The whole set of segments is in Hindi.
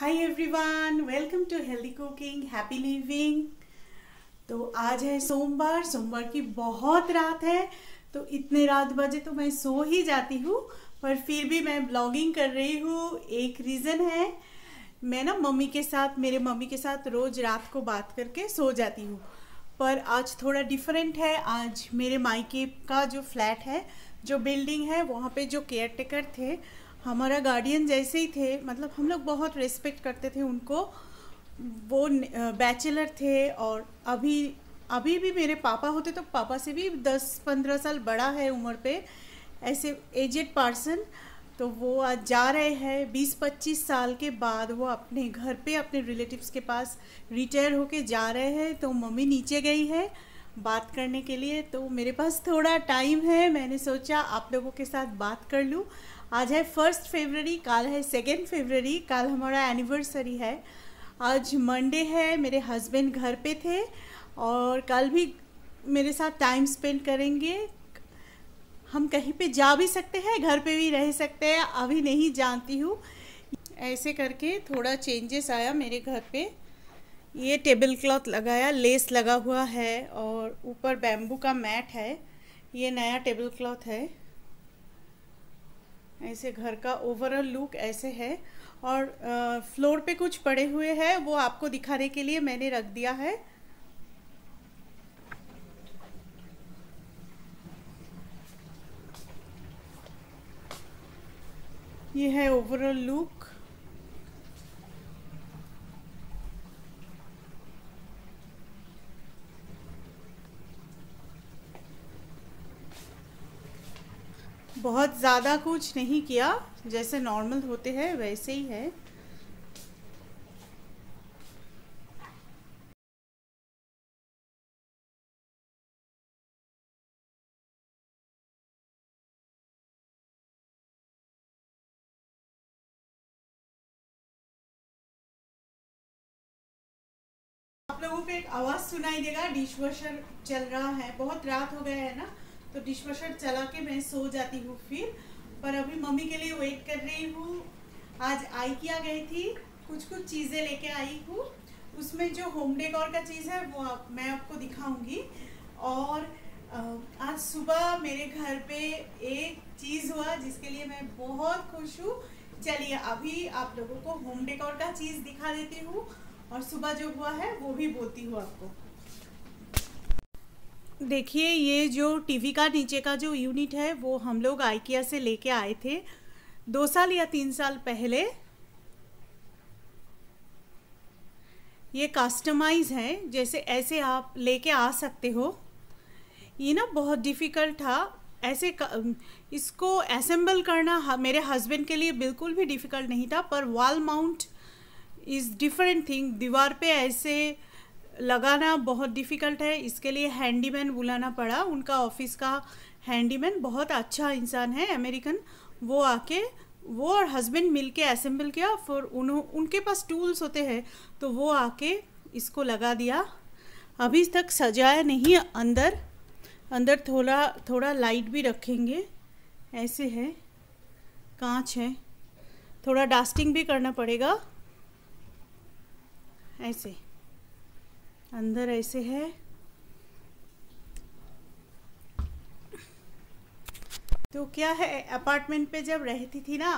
Hi everyone, welcome to healthy cooking happy living. तो आज है सोमवार की बहुत रात है। तो इतने रात बजे तो मैं सो ही जाती हूँ, पर फिर भी मैं ब्लॉगिंग कर रही हूँ। एक रीज़न है, मैं ना मेरे मम्मी के साथ रोज़ रात को बात करके सो जाती हूँ। पर आज थोड़ा डिफरेंट है। आज मेरे मायके का जो फ्लैट है, जो बिल्डिंग है, वहाँ पे जो केयर टेकर थे, हमारा गार्डियन जैसे ही थे, मतलब हम लोग बहुत रिस्पेक्ट करते थे उनको। वो बैचलर थे और अभी अभी भी मेरे पापा होते तो पापा से भी 10-15 साल बड़ा है उम्र पे, ऐसे एजेड पर्सन। तो वो आज जा रहे हैं 20-25 साल के बाद। वो अपने घर पे अपने रिलेटिव्स के पास रिटायर होके जा रहे हैं। तो मम्मी नीचे गई है बात करने के लिए। तो मेरे पास थोड़ा टाइम है, मैंने सोचा आप लोगों के साथ बात कर लूँ। आज है 1 फरवरी, कल है 2 फरवरी, कल हमारा एनिवर्सरी है। आज मंडे है, मेरे हस्बैंड घर पे थे और कल भी मेरे साथ टाइम स्पेंड करेंगे। हम कहीं पे जा भी सकते हैं, घर पे भी रह सकते हैं, अभी नहीं जानती हूँ। ऐसे करके थोड़ा चेंजेस आया मेरे घर पे। ये टेबल क्लॉथ लगाया, लेस लगा हुआ है और ऊपर बैम्बू का मैट है। ये नया टेबल क्लॉथ है। ऐसे घर का ओवरऑल लुक ऐसे है। और फ्लोर पे कुछ पड़े हुए हैं, वो आपको दिखाने के लिए मैंने रख दिया है। ये है ओवरऑल लुक। बहुत ज़्यादा कुछ नहीं किया, जैसे नॉर्मल होते हैं वैसे ही है। आप लोगों को एक आवाज़ सुनाई देगा, डिश वॉशर चल रहा है। बहुत रात हो गया है ना, तो डिश वॉशर चला के मैं सो जाती हूँ फिर। पर अभी मम्मी के लिए वेट कर रही हूँ। आज आइकिया गई थी, कुछ कुछ चीज़ें लेके आई हूँ। उसमें जो होम डेकोर का चीज़ है वो मैं आपको दिखाऊंगी। और आज सुबह मेरे घर पे एक चीज़ हुआ जिसके लिए मैं बहुत खुश हूँ। चलिए अभी आप लोगों को होम डेकोर का चीज़ दिखा देती हूँ और सुबह जो हुआ है वो भी बोलती हूँ आपको। देखिए, ये जो टीवी का नीचे का जो यूनिट है वो हम लोग आइकिया से लेके आए थे 2 साल या 3 साल पहले। ये कस्टमाइज है, जैसे ऐसे आप लेके आ सकते हो। ये ना बहुत डिफ़िकल्ट था ऐसे इसको असेंबल करना। मेरे हस्बैंड के लिए बिल्कुल भी डिफ़िकल्ट नहीं था, पर wall mount is different thing. दीवार पे ऐसे लगाना बहुत डिफ़िकल्ट है। इसके लिए हैंडीमैन बुलाना पड़ा। उनका ऑफिस का हैंडीमैन बहुत अच्छा इंसान है, अमेरिकन। वो आके वो और हस्बैंड मिलके असेंबल किया। फिर उनके पास टूल्स होते हैं, तो वो आके इसको लगा दिया। अभी तक सजाया नहीं। अंदर अंदर थोड़ा थोड़ा लाइट भी रखेंगे। ऐसे है, कांच है, थोड़ा डस्टिंग भी करना पड़ेगा। ऐसे अंदर ऐसे है। तो क्या है, अपार्टमेंट पे जब रहती थी ना,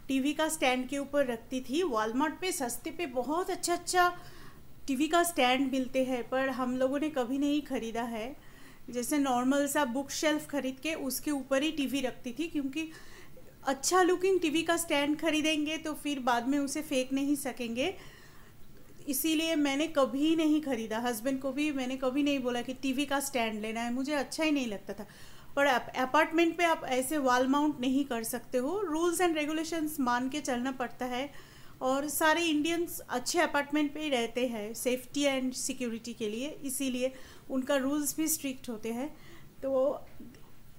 टीवी का स्टैंड के ऊपर रखती थी। वॉलमार्ट पे सस्ते पे बहुत अच्छा अच्छा टीवी का स्टैंड मिलते हैं, पर हम लोगों ने कभी नहीं ख़रीदा है। जैसे नॉर्मल सा बुक शेल्फ खरीद के उसके ऊपर ही टीवी रखती थी, क्योंकि अच्छा लुकिंग टीवी का स्टैंड खरीदेंगे तो फिर बाद में उसे फेंक नहीं सकेंगे। इसीलिए मैंने कभी नहीं ख़रीदा। हस्बैंड को भी मैंने कभी नहीं बोला कि टीवी का स्टैंड लेना है, मुझे अच्छा ही नहीं लगता था। पर अपार्टमेंट पे आप ऐसे वॉल माउंट नहीं कर सकते हो, रूल्स एंड रेगुलेशंस मान के चलना पड़ता है। और सारे इंडियंस अच्छे अपार्टमेंट पे ही रहते हैं सेफ्टी एंड सिक्योरिटी के लिए, इसीलिए उनका रूल्स भी स्ट्रिक्ट होते हैं। तो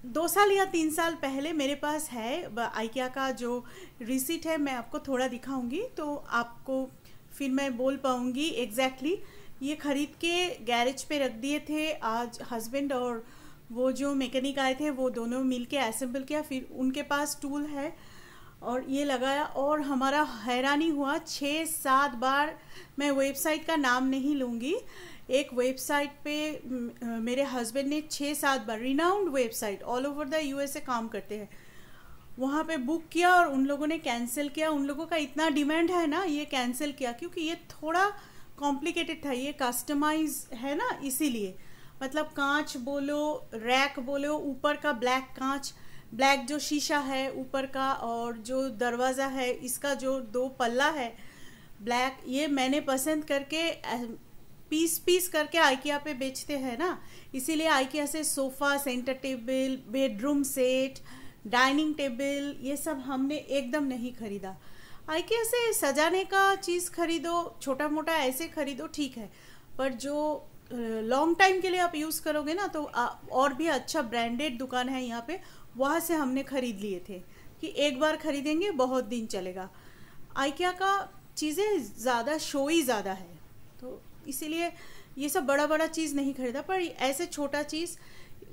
2 साल या 3 साल पहले मेरे पास है आइकिया का जो रिसीट है, मैं आपको थोड़ा दिखाऊंगी तो आपको फिर मैं बोल पाऊंगी एग्जैक्टली। ये ख़रीद के गैरेज पे रख दिए थे। आज हस्बैंड और वो जो मैकेनिक आए थे वो दोनों मिल के असेंबल किया। फिर उनके पास टूल है, और ये लगाया और हमारा हैरानी हुआ 6-7 बार, मैं वेबसाइट का नाम नहीं लूँगी, एक वेबसाइट पे मेरे हस्बैंड ने 6-7 बार, renowned website all over the USA काम करते हैं, वहाँ पे बुक किया और उन लोगों ने कैंसिल किया। उन लोगों का इतना डिमांड है ना, ये कैंसिल किया क्योंकि ये थोड़ा कॉम्प्लिकेटेड था, ये कस्टमाइज है ना, इसीलिए। मतलब कांच बोलो, रैक बोलो, ऊपर का ब्लैक कांच, ब्लैक जो शीशा है ऊपर का, और जो दरवाज़ा है इसका जो 2 पल्ला है ब्लैक, ये मैंने पसंद करके पीस पीस करके आइकिया पे बेचते हैं ना, इसीलिए आइकिया से sofa, centre table, bedroom set, dining table, ये सब हमने एकदम नहीं खरीदा। आइकिया से सजाने का चीज़ खरीदो, छोटा मोटा ऐसे खरीदो ठीक है, पर जो लॉन्ग टाइम के लिए आप यूज़ करोगे ना, तो और भी अच्छा ब्रांडेड दुकान है यहाँ पे, वहाँ से हमने ख़रीद लिए थे कि एक बार ख़रीदेंगे बहुत दिन चलेगा। आइकिया का चीज़ें ज़्यादा शोई ज़्यादा है, तो इसीलिए ये सब बड़ा बड़ा चीज़ नहीं खरीदा, पर ऐसे छोटा चीज़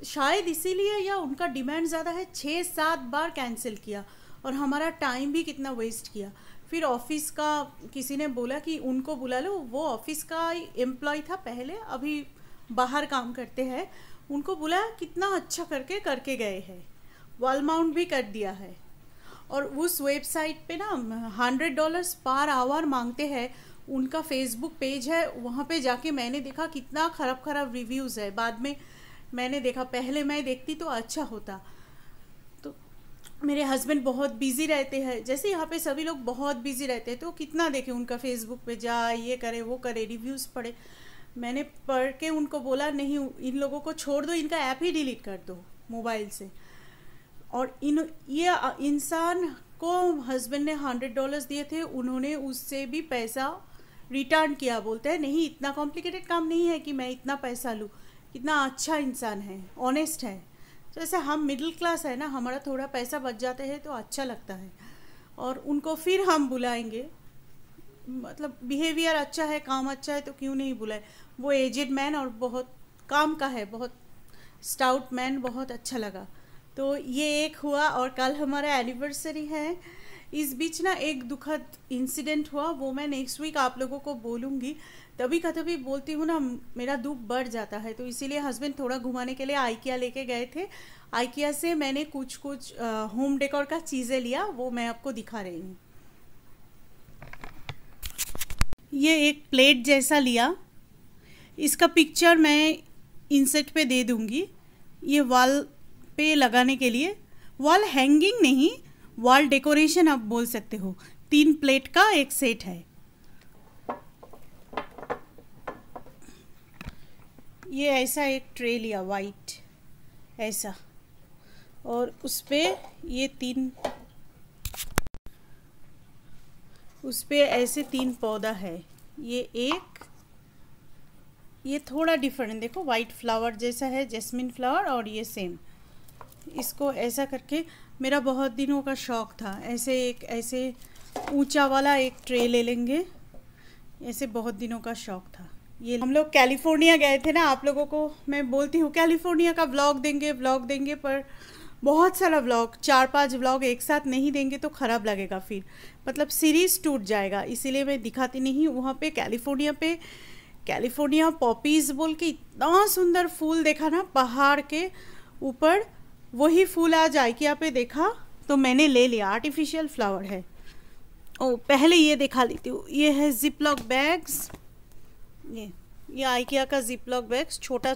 शायद इसीलिए या उनका डिमांड ज़्यादा है, 6-7 बार कैंसिल किया और हमारा टाइम भी कितना वेस्ट किया। फिर ऑफिस का किसी ने बोला कि उनको बुला लो, वो ऑफिस का एम्प्लॉय था पहले, अभी बाहर काम करते हैं, उनको बुलाया, कितना अच्छा करके गए हैं, वॉल माउंट भी कर दिया है। और उस वेबसाइट पे ना $100 पर आवर मांगते हैं, उनका फेसबुक पेज है, वहाँ पे जाके मैंने देखा कितना ख़राब रिव्यूज़ है। बाद में मैंने देखा, पहले मैं देखती तो अच्छा होता। तो मेरे हस्बैंड बहुत बिज़ी रहते हैं, जैसे यहाँ पे सभी लोग बहुत बिज़ी रहते हैं, तो कितना देखे उनका फेसबुक पे जाए, ये करे वो करे, रिव्यूज़ पढ़े। मैंने पढ़ के उनको बोला नहीं, इन लोगों को छोड़ दो, इनका ऐप ही डिलीट कर दो मोबाइल से। और ये इंसान को हस्बैंड ने $100 दिए थे, उन्होंने उससे भी पैसा रिटर्न किया। बोलते हैं नहीं, इतना कॉम्प्लिकेटेड काम नहीं है कि मैं इतना पैसा लूँ। कितना अच्छा इंसान है, ऑनेस्ट है। जैसे हम मिडिल क्लास है ना, हमारा थोड़ा पैसा बच जाता है तो अच्छा लगता है, और उनको फिर हम बुलाएंगे, मतलब बिहेवियर अच्छा है, काम अच्छा है तो क्यों नहीं बुलाए। वो एजेड मैन और बहुत काम का है, बहुत स्टाउट मैन, बहुत अच्छा लगा। तो ये एक हुआ, और कल हमारा एनिवर्सरी है। इस बीच ना एक दुखद इंसिडेंट हुआ, वो मैं नेक्स्ट वीक आप लोगों को बोलूँगी। तभी कभी बोलती हूँ ना, मेरा दुख बढ़ जाता है, तो इसीलिए हस्बैंड थोड़ा घुमाने के लिए आइकिया लेके गए थे। आइकिया से मैंने कुछ होम डेकोर का चीज़ें लिया, वो मैं आपको दिखा रही हूँ। ये एक प्लेट जैसा लिया, इसका पिक्चर मैं इंसर्ट पे दे दूँगी। ये वॉल पे लगाने के लिए, वॉल हैंगिंग नहीं, वॉल डेकोरेशन आप बोल सकते हो। 3 प्लेट का एक सेट है। ये ऐसा एक ट्रे लिया वाइट ऐसा, और उस पे ये 3, उस पे ऐसे 3 पौधा है। ये थोड़ा डिफरेंट, देखो वाइट फ्लावर जैसा है, जैस्मिन फ्लावर, और ये सेम। इसको ऐसा करके, मेरा बहुत दिनों का शौक़ था, ऐसे ऊंचा वाला एक ट्रे ले लेंगे, ऐसे बहुत दिनों का शौक़ था। ये हम लोग कैलिफोर्निया गए थे ना, आप लोगों को मैं बोलती हूँ कैलिफोर्निया का व्लॉग देंगे, पर बहुत सारा व्लॉग, 4-5 व्लॉग एक साथ नहीं देंगे तो ख़राब लगेगा, फिर मतलब सीरीज़ टूट जाएगा, इसीलिए मैं दिखाती नहीं। वहाँ पे कैलिफोर्निया पॉपीज़ बोल के इतना सुंदर फूल देखा ना पहाड़ के ऊपर, वही फूल आज आइकिया पे देखा तो मैंने ले लिया। आर्टिफिशियल फ्लावर है। पहले ये दिखा देती हूँ, ये है जिपलॉक बैग्स, ये आइकिया का जिपलॉक बैग्स, छोटा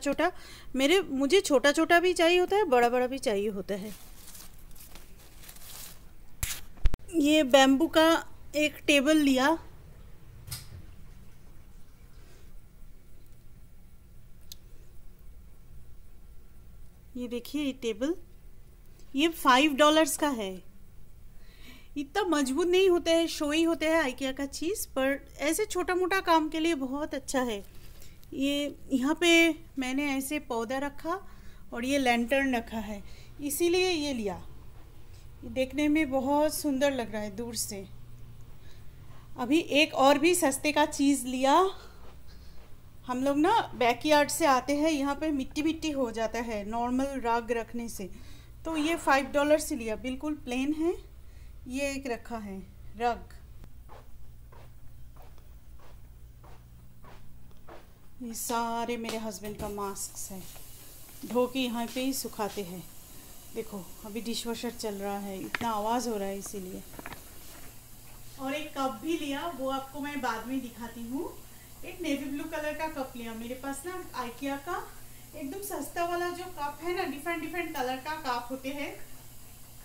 मुझे छोटा भी चाहिए होता है, बड़ा भी चाहिए होता है। ये बैम्बू का एक टेबल लिया, ये देखिए ये टेबल, ये $5 का है। इतना मजबूत नहीं होता है, शोई होते हैं आइकिया का चीज़, पर ऐसे छोटा मोटा काम के लिए बहुत अच्छा है। ये यहाँ पे मैंने ऐसे पौधा रखा और ये लैंटर्न रखा है, इसीलिए ये लिया। ये देखने में बहुत सुंदर लग रहा है दूर से। अभी एक और भी सस्ते का चीज़ लिया। हम लोग ना बैकयार्ड से आते हैं, यहाँ पे मिट्टी हो जाता है नॉर्मल राग रखने से, तो ये $5 से लिया, बिल्कुल प्लेन है। ये एक रखा है रग, ये सारे मेरे हस्बैंड का मास्क है, धो के यहाँ पे ही सुखाते हैं। देखो अभी डिश वॉशर चल रहा है, इतना आवाज़ हो रहा है इसीलिए। और एक कप भी लिया, वो आपको मैं बाद में दिखाती हूँ। एक नेवी ब्लू कलर का कप लिया, मेरे पास ना आइकिया का एकदम सस्ता वाला जो कप है ना, डिफरेंट डिफरेंट कलर का कप होते हैं,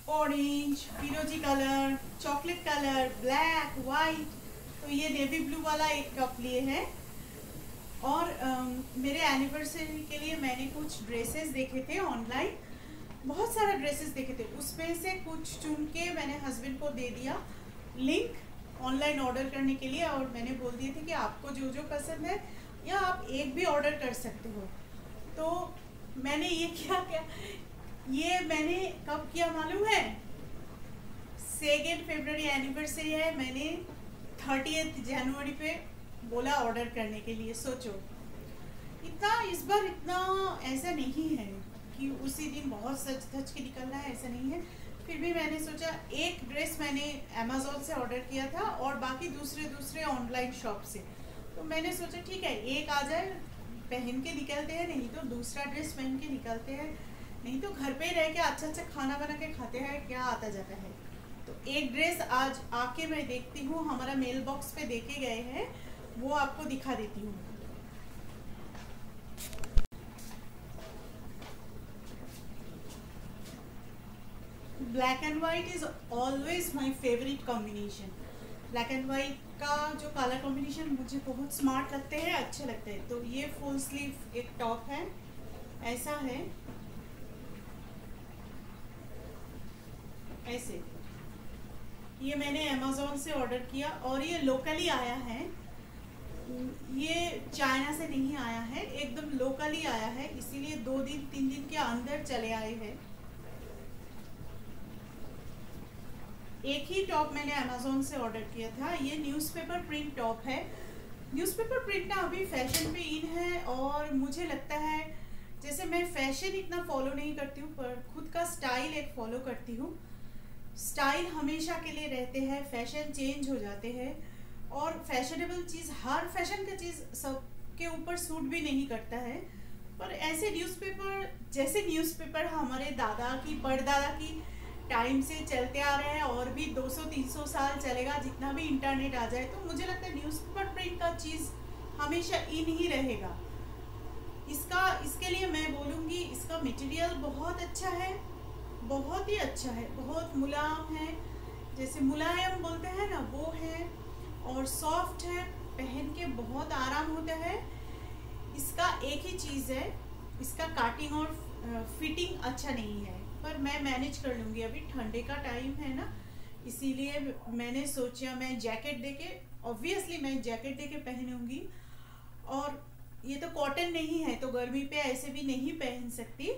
ऑरेंज, फिरोजी colour, chocolate colour, black, white. तो ये नेवी ब्लू वाला एक कप लिए हैं। और मेरे एनिवर्सरी के लिए मैंने कुछ ड्रेसेस देखे थे ऑनलाइन, बहुत सारा ड्रेसेस देखे थे, उसमें से कुछ चुन के मैंने हस्बैंड को दे दिया लिंक ऑनलाइन ऑर्डर करने के लिए। और मैंने बोल दिए थे कि आपको जो जो पसंद है, या आप एक भी ऑर्डर कर सकते हो। तो मैंने ये क्या ये मैंने कब किया मालूम है? 2 फरवरी एनिवर्सरी है, मैंने 30 जनवरी पे बोला ऑर्डर करने के लिए। सोचो इतना, इस बार इतना ऐसा नहीं है कि उसी दिन बहुत सच धज के निकलना है, ऐसा नहीं है। फिर भी मैंने सोचा, एक ड्रेस मैंने अमेज़ॉन से ऑर्डर किया था और बाकी दूसरे ऑनलाइन शॉप से। तो मैंने सोचा ठीक है, एक आ जाए, पहन के निकलते हैं, नहीं तो दूसरा ड्रेस पहन के निकलते हैं, नहीं तो घर पे रह के अच्छा खाना बना के खाते हैं, क्या आता जाता है। तो एक ड्रेस आज आके मैं देखती हूँ, हमारा मेल बॉक्स पे देके गए हैं, वो आपको दिखा देती हूँ। Black and white is always my favourite combination. Black and white का जो कलर कॉम्बिनेशन मुझे बहुत स्मार्ट लगते हैं, अच्छे लगते हैं। तो ये फुल स्लीव एक टॉप है, ऐसा है, ऐसे। ये मैंने अमेज़ॉन से ऑर्डर किया और ये लोकली आया है, ये चाइना से नहीं आया है, एकदम लोकली आया है, इसीलिए 2-3 दिन के अंदर चले आए हैं। एक ही टॉप मैंने अमेज़ॉन से ऑर्डर किया था, ये न्यूज़पेपर प्रिंट टॉप है। न्यूज़पेपर प्रिंट ना अभी फैशन पे इन है, और मुझे लगता है जैसे मैं फैशन इतना फॉलो नहीं करती हूँ, पर खुद का स्टाइल एक फॉलो करती हूँ। स्टाइल हमेशा के लिए रहते हैं, फैशन चेंज हो जाते हैं, और फैशनेबल चीज़, हर फैशन का चीज़ सबके ऊपर सूट भी नहीं करता है। पर ऐसे न्यूज़पेपर, जैसे न्यूज़पेपर हमारे दादा की परदादा की टाइम से चलते आ रहे हैं, और भी 200-300 साल चलेगा जितना भी इंटरनेट आ जाए, तो मुझे लगता है न्यूज़पेपर प्रिंट का चीज़ हमेशा इन ही रहेगा। इसके लिए मैं बोलूँगी, इसका मटेरियल बहुत अच्छा है, बहुत ही अच्छा है, बहुत मुलायम है, जैसे मुलायम बोलते हैं ना, वो है, और सॉफ्ट है, पहन के बहुत आराम होता है। इसका एक ही चीज़ है, इसका काटिंग और फिटिंग अच्छा नहीं है, पर मैं मैनेज कर लूँगी। अभी ठंडे का टाइम है ना, इसीलिए मैंने सोचा मैं जैकेट देके, ऑब्वियसली मैं जैकेट देके पहनूंगी। और ये तो कॉटन नहीं है, तो गर्मी पे ऐसे भी नहीं पहन सकती,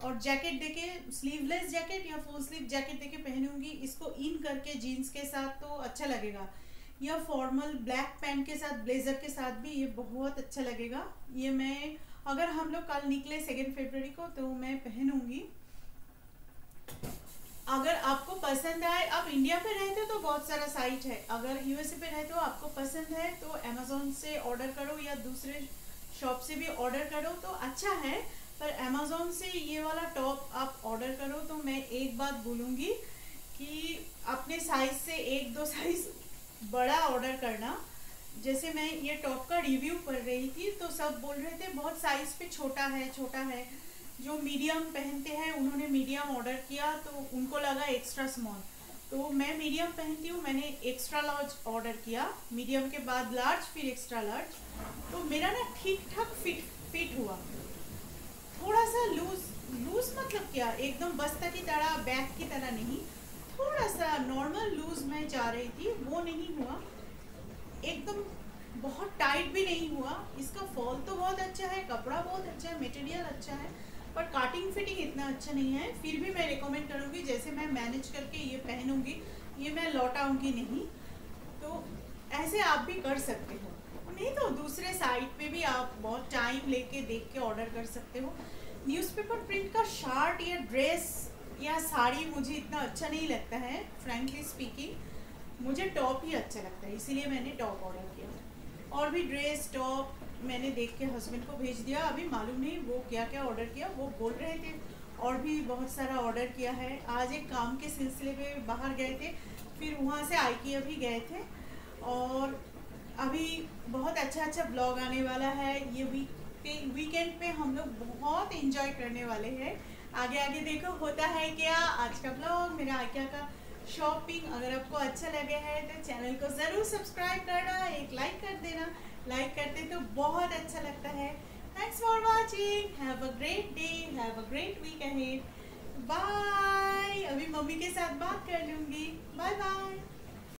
और जैकेट देके, स्लीवलेस जैकेट या फुल स्लीव जैकेट देके पहनूंगी। इसको इन करके जीन्स के साथ तो अच्छा लगेगा, या फॉर्मल ब्लैक पैंट के साथ, ब्लेजर के साथ भी ये बहुत अच्छा लगेगा। ये मैं, अगर हम लोग कल निकले 2 फरवरी को, तो मैं पहनूंगी। अगर आपको पसंद आए, आप इंडिया पे रहते हो तो बहुत सारा साइट है, अगर यूएसए पे रहते हो, आपको पसंद है तो अमेज़ॉन से ऑर्डर करो या दूसरे शॉप से भी ऑर्डर करो तो अच्छा है। पर अमेज़ॉन से ये वाला टॉप आप ऑर्डर करो तो मैं एक बात बोलूँगी कि अपने साइज से 1-2 साइज बड़ा ऑर्डर करना। जैसे मैं ये टॉप का रिव्यू कर रही थी, तो सब बोल रहे थे बहुत साइज पे छोटा है, छोटा है। जो मीडियम पहनते हैं उन्होंने मीडियम ऑर्डर किया, तो उनको लगा एक्स्ट्रा स्मॉल। तो मैं मीडियम पहनती हूँ, मैंने एक्स्ट्रा लार्ज ऑर्डर किया, मीडियम के बाद लार्ज, फिर एक्स्ट्रा लार्ज। तो मेरा ना ठीक ठाक फिट हुआ। थोड़ा सा लूज मतलब क्या, एकदम बस्ता की तरह, बैग की तरह नहीं, थोड़ा सा नॉर्मल लूज मैं चाह रही थी, वो नहीं हुआ। एकदम बहुत टाइट भी नहीं हुआ। इसका फॉल तो बहुत अच्छा है, कपड़ा बहुत अच्छा है, मटेरियल अच्छा है, पर काटिंग फिटिंग इतना अच्छा नहीं है। फिर भी मैं रिकमेंड करूँगी, जैसे मैं मैनेज करके ये पहनूंगी, ये मैं लौटाऊंगी नहीं। तो ऐसे आप भी कर सकते हो, नहीं तो दूसरे साइट पे भी आप बहुत टाइम लेके देख के ऑर्डर कर सकते हो। न्यूज़पेपर प्रिंट का शर्ट या ड्रेस या साड़ी मुझे इतना अच्छा नहीं लगता है, फ्रैंकली स्पीकिंग मुझे टॉप ही अच्छा लगता है, इसीलिए मैंने टॉप ऑर्डर किया। और भी ड्रेस टॉप मैंने देख के हस्बैंड को भेज दिया, अभी मालूम नहीं वो क्या क्या ऑर्डर किया, वो बोल रहे थे और भी बहुत सारा ऑर्डर किया है। आज एक काम के सिलसिले में बाहर गए थे, फिर वहाँ से आइकिया भी गए थे, और अभी बहुत अच्छा अच्छा ब्लॉग आने वाला है। ये वीकेंड पे हम लोग बहुत एंजॉय करने वाले हैं। आगे आगे देखो होता है क्या। आज का ब्लॉग मेरा आइकिया का शॉपिंग, अगर आपको अच्छा लगे है तो चैनल को ज़रूर सब्सक्राइब करना, एक लाइक कर देना, लाइक करते तो बहुत अच्छा लगता है। Thanks for watching, have a great day, have a great week ahead, bye. अभी मम्मी के साथ बात कर लूँगी, बाय बाय।